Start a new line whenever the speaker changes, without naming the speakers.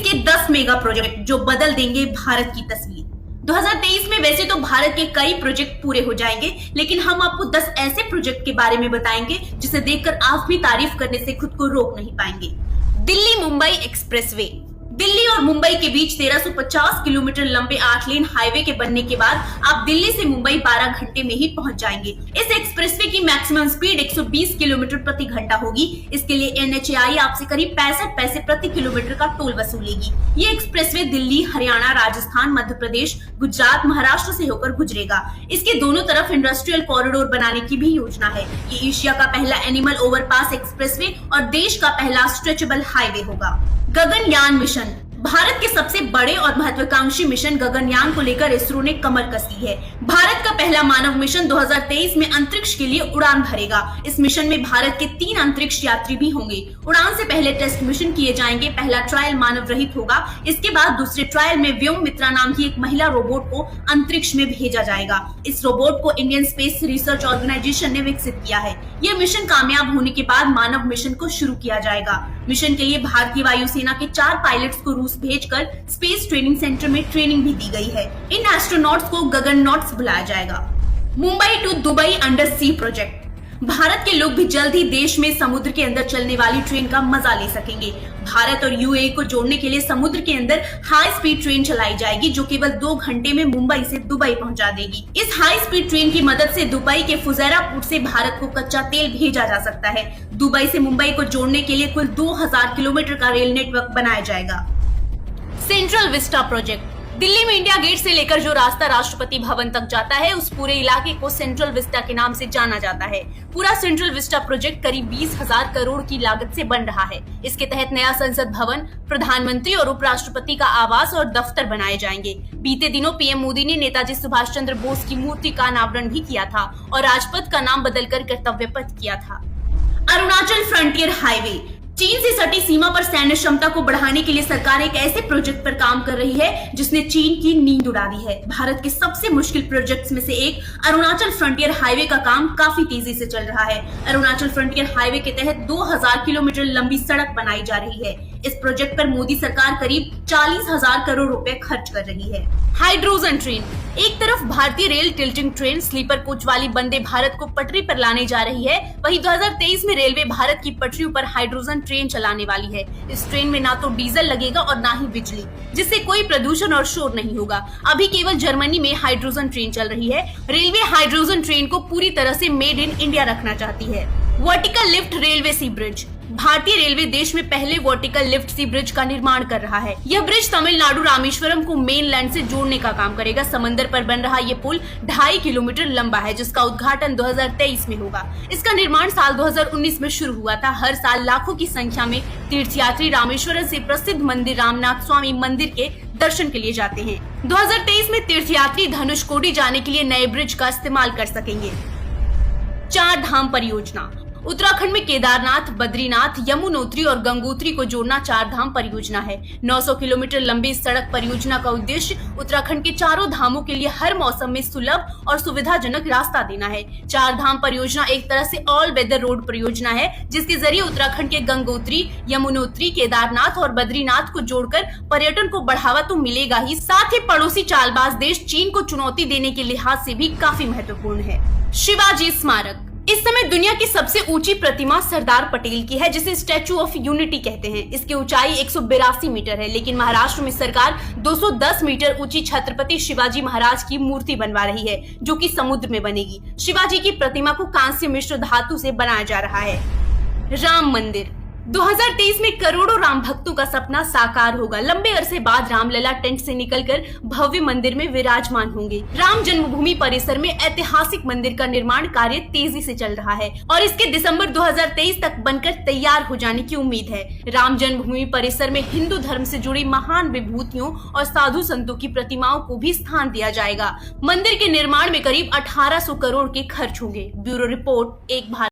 के 10 mega project जो बदल देंगे भारत की तस्वीर। 2023 में वैसे तो भारत के कई प्रोजेक्ट पूरे हो जाएंगे, लेकिन हम आपको 10 ऐसे प्रोजेक्ट के बारे में बताएंगे जिसे देखकर आप भी तारीफ करने से खुद को रोक नहीं पाएंगे। दिल्ली मुंबई एक्सप्रेसवे। दिल्ली और मुंबई के बीच 1350 किलोमीटर लंबे 8 लेन हाईवे के बनने के बाद आप दिल्ली से मुंबई 12 घंटे में ही पहुंच जाएंगे। इस एक्सप्रेसवे की मैक्सिमम स्पीड 120 किलोमीटर प्रति घंटा होगी। इसके लिए NHAI आपसे करीब 65 पैसे प्रति किलोमीटर का टोल वसूलेगी। ये एक्सप्रेसवे दिल्ली, हरियाणा, राजस्थान, मध्य प्रदेश, गुजरात, महाराष्ट्र से होकर गुजरेगा। इसके दोनों तरफ इंडस्ट्रियल कॉरिडोर बनाने की भी योजना है। ये एशिया का पहला एनिमल ओवरपास एक्सप्रेसवे और देश का पहला स्ट्रेचेबल हाईवे होगा। गगनयान मिशन। भारत के सबसे बड़े और महत्वाकांक्षी मिशन गगनयान को लेकर इसरो ने कमर कसी है। भारत का पहला मानव मिशन 2023 में अंतरिक्ष के लिए उड़ान भरेगा। इस मिशन में भारत के 3 अंतरिक्ष यात्री भी होंगे। उड़ान से पहले टेस्ट मिशन किए जाएंगे। पहला ट्रायल मानव रहित होगा। इसके बाद दूसरे ट्रायल में व्योम मित्रा नाम की एक महिला रोबोट को अंतरिक्ष में भेजा जाएगा। इस रोबोट को इंडियन स्पेस रिसर्च ऑर्गेनाइजेशन ने विकसित किया है। यह मिशन कामयाब होने के बाद मानव मिशन को शुरू किया जाएगा। मिशन के लिए भारतीय वायुसेना के 4 पायलट्स को रूस भेजकर स्पेस ट्रेनिंग सेंटर में ट्रेनिंग भी दी गई है। इन एस्ट्रोनॉट्स को गगननॉट्स बुलाया जाएगा। Mumbai to Dubai under sea project. Bharat के लोग भी जल्द ही देश में समुद्र के अंदर चलने वाली ट्रेन का मजा ले सकेंगे। भारत और UAE को जोड़ने के लिए समुद्र के अंदर हाई स्पीड ट्रेन चलाई जाएगी, जो केवल 2 घंटे में मुंबई से दुबई पहुंचा देगी। इस हाई स्पीड ट्रेन की मदद से दुबई के फुजैरा पोर्ट से भारत को कच्चा तेल भेजा जा सकता है। दुबई से मुंबई को जोड़ने के लिए कुल 2000 किलोमीटर का रेल नेटवर्क बनाया जाएगा। Central Vista project. दिल्ली में इंडिया गेट से लेकर जो रास्ता राष्ट्रपति भवन तक जाता है, उस पूरे इलाके को सेंट्रल विस्टा के नाम से जाना जाता है। पूरा सेंट्रल विस्टा प्रोजेक्ट करीब 20,000 करोड़ की लागत से बन रहा है। इसके तहत नया संसद भवन, प्रधानमंत्री और उपराष्ट्रपति का आवास और दफ्तर बनाए जाएंगे। बीते दिनों PM मोदी ने नेताजी सुभाष चंद्र बोस की मूर्ति का अनावरण भी किया था और राजपथ का नाम बदलकर कर्तव्य पथ किया था। Arunachal frontier highway. चीन से सटी सीमा पर सैन्य क्षमता को बढ़ाने के लिए सरकार एक ऐसे प्रोजेक्ट पर काम कर रही है जिसने चीन की नींद उड़ा दी है। भारत के सबसे मुश्किल प्रोजेक्ट्स में से एक अरुणाचल फ्रंटियर हाईवे का काम काफी तेजी से चल रहा है। अरुणाचल फ्रंटियर हाईवे के तहत 2000 किलोमीटर लंबी सड़क बनाई जा रही है। इस प्रोजेक्ट पर मोदी सरकार करीब 40,000 करोड़ रुपए खर्च कर रही है। Hydrogen train. एक तरफ भारतीय rail tilting train sleeper coach वाली वंदे भारत को पटरी पर लाने जा रही है, वहीं 2023 में रेलवे भारत की पटरियों पर हाइड्रोजन ट्रेन चलाने वाली है। इस ट्रेन में ना तो डीजल लगेगा और ना ही बिजली, जिससे कोई प्रदूषण और शोर नहीं होगा। अभी केवल जर्मनी में हाइड्रोजन ट्रेन चल रही है। रेलवे हाइड्रोजन ट्रेन को पूरी तरह से मेड इन इंडिया रखना चाहती है। वर्टिकल लिफ्ट रेलवे सी ब्रिज। भारतीय रेलवे देश में पहले वर्टिकल लिफ्ट सी ब्रिज का निर्माण कर रहा है। यह ब्रिज तमिलनाडु रामेश्वरम को मेन लैंड से जोड़ने का काम करेगा। समंदर पर बन रहा ये पुल 2.5 किलोमीटर लंबा है, जिसका उद्घाटन 2023 में होगा। इसका निर्माण साल 2019 में शुरू हुआ था। हर साल लाखों की संख्या में तीर्थयात्री रामेश्वरम से प्रसिद्ध मंदिर रामनाथ स्वामी मंदिर के दर्शन के लिए जाते हैं। 2023 में तीर्थयात्री धनुषकोडी जाने के लिए नए ब्रिज का इस्तेमाल कर सकेंगे। 4 धाम परियोजना। उत्तराखंड में केदारनाथ, बद्रीनाथ, यमुनोत्री और गंगोत्री को जोड़ना 4 धाम परियोजना है। 900 किलोमीटर लंबी सड़क परियोजना का उद्देश्य उत्तराखंड के चारों धामों के लिए हर मौसम में सुलभ और सुविधाजनक रास्ता देना है। 4 धाम परियोजना एक तरह से ऑल वेदर रोड परियोजना है, जिसके जरिए उत्तराखंड के गंगोत्री, यमुनोत्री, केदारनाथ और बद्रीनाथ को जोड़कर पर्यटन को बढ़ावा तो मिलेगा ही, साथ ही पड़ोसी चालबाज देश चीन को चुनौती देने के लिहाज से भी काफी महत्वपूर्ण है। शिवाजी स्मारक। इस समय दुनिया की सबसे ऊंची प्रतिमा सरदार पटेल की है, जिसे स्टैचू ऑफ यूनिटी कहते हैं। इसकी ऊंचाई 182 मीटर है, लेकिन महाराष्ट्र में सरकार 210 मीटर ऊंची छत्रपति शिवाजी महाराज की मूर्ति बनवा रही है, जो कि समुद्र में बनेगी। शिवाजी की प्रतिमा को कांस्य मिश्र धातु से बनाया जा रहा है। राम मंदिर। 2023 में करोड़ों राम भक्तों का सपना साकार होगा। लंबे अरसे बाद रामलला टेंट से निकलकर भव्य मंदिर में विराजमान होंगे। राम जन्मभूमि परिसर में ऐतिहासिक मंदिर का निर्माण कार्य तेजी से चल रहा है और इसके दिसंबर 2023 तक बनकर तैयार हो जाने की उम्मीद है। राम जन्मभूमि परिसर में हिंदू धर्म से जुड़ी महान विभूतियों और साधु संतों की प्रतिमाओं को भी स्थान दिया जाएगा। मंदिर के निर्माण में करीब 1800 करोड़ के खर्च होंगे। ब्यूरो रिपोर्ट, एक भारत।